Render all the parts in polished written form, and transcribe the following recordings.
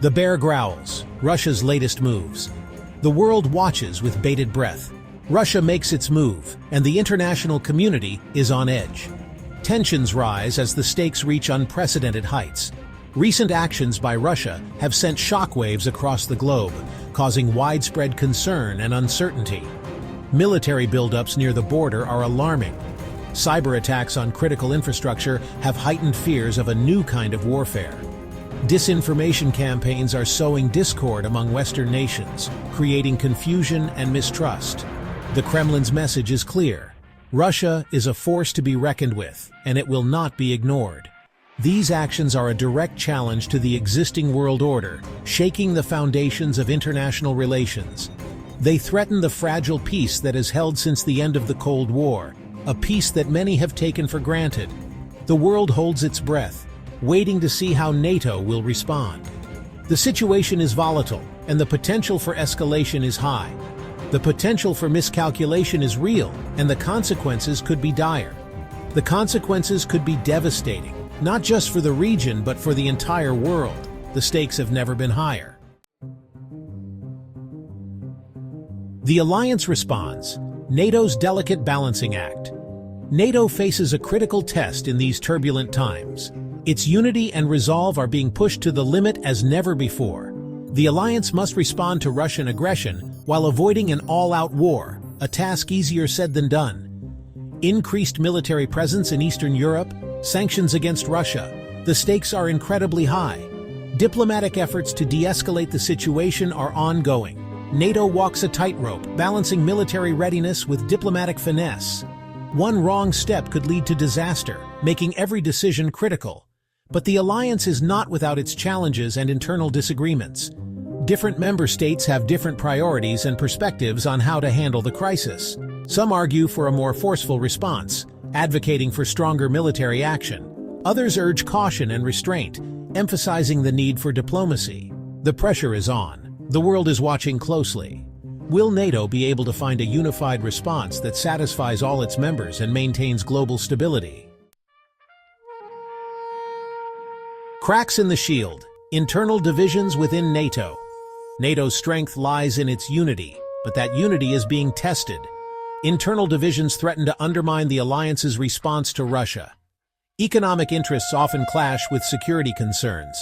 The bear growls, Russia's latest moves. The world watches with bated breath. Russia makes its move, and the international community is on edge. Tensions rise as the stakes reach unprecedented heights. Recent actions by Russia have sent shockwaves across the globe, causing widespread concern and uncertainty. Military buildups near the border are alarming. Cyber attacks on critical infrastructure have heightened fears of a new kind of warfare. Disinformation campaigns are sowing discord among Western nations, creating confusion and mistrust. The Kremlin's message is clear. Russia is a force to be reckoned with, and it will not be ignored. These actions are a direct challenge to the existing world order, shaking the foundations of international relations. They threaten the fragile peace that has held since the end of the Cold War, a peace that many have taken for granted. The world holds its breath, waiting to see how NATO will respond. The situation is volatile, and the potential for escalation is high. The potential for miscalculation is real, and the consequences could be dire. The consequences could be devastating, not just for the region but for the entire world. The stakes have never been higher. The alliance responds, NATO's delicate balancing act. NATO faces a critical test in these turbulent times. Its unity and resolve are being pushed to the limit as never before. The alliance must respond to Russian aggression while avoiding an all-out war, a task easier said than done. Increased military presence in Eastern Europe, sanctions against Russia. The stakes are incredibly high. Diplomatic efforts to de-escalate the situation are ongoing. NATO walks a tightrope, balancing military readiness with diplomatic finesse. One wrong step could lead to disaster, making every decision critical. But the alliance is not without its challenges and internal disagreements. Different member states have different priorities and perspectives on how to handle the crisis. Some argue for a more forceful response, advocating for stronger military action. Others urge caution and restraint, emphasizing the need for diplomacy. The pressure is on. The world is watching closely. Will NATO be able to find a unified response that satisfies all its members and maintains global stability? Cracks in the shield. Internal divisions within NATO. NATO's strength lies in its unity, but that unity is being tested. Internal divisions threaten to undermine the alliance's response to Russia. Economic interests often clash with security concerns.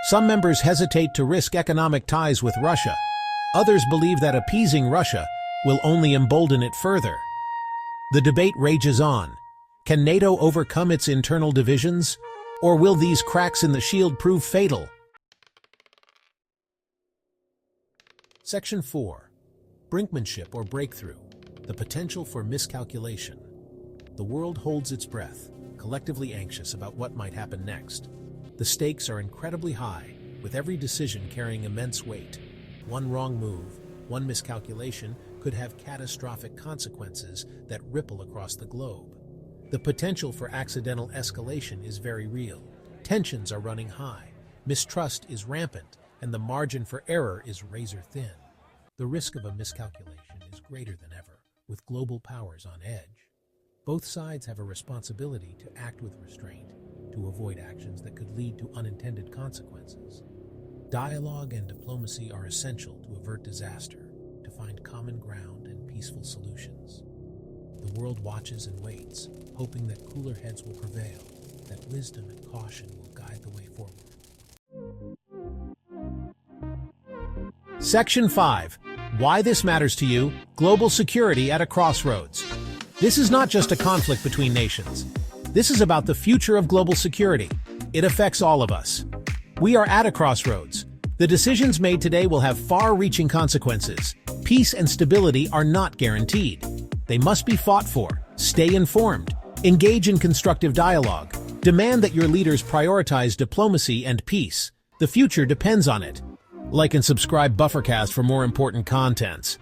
Some members hesitate to risk economic ties with Russia. Others believe that appeasing Russia will only embolden it further. The debate rages on. Can NATO overcome its internal divisions? Or will these cracks in the shield prove fatal? Section 4. Brinkmanship or breakthrough. The potential for miscalculation. The world holds its breath, collectively anxious about what might happen next. The stakes are incredibly high, with every decision carrying immense weight. One wrong move, one miscalculation could have catastrophic consequences that ripple across the globe. The potential for accidental escalation is very real. Tensions are running high, mistrust is rampant, and the margin for error is razor-thin. The risk of a miscalculation is greater than ever, with global powers on edge. Both sides have a responsibility to act with restraint, to avoid actions that could lead to unintended consequences. Dialogue and diplomacy are essential to avert disaster, to find common ground and peaceful solutions. The world watches and waits, hoping that cooler heads will prevail, that wisdom and caution will guide the way forward. Section 5. Why this matters to you: global security at a crossroads. This is not just a conflict between nations. This is about the future of global security. It affects all of us. We are at a crossroads. The decisions made today will have far-reaching consequences. Peace and stability are not guaranteed. They must be fought for. Stay informed. Engage in constructive dialogue. Demand that your leaders prioritize diplomacy and peace. The future depends on it. Like and subscribe Buffercast for more important contents.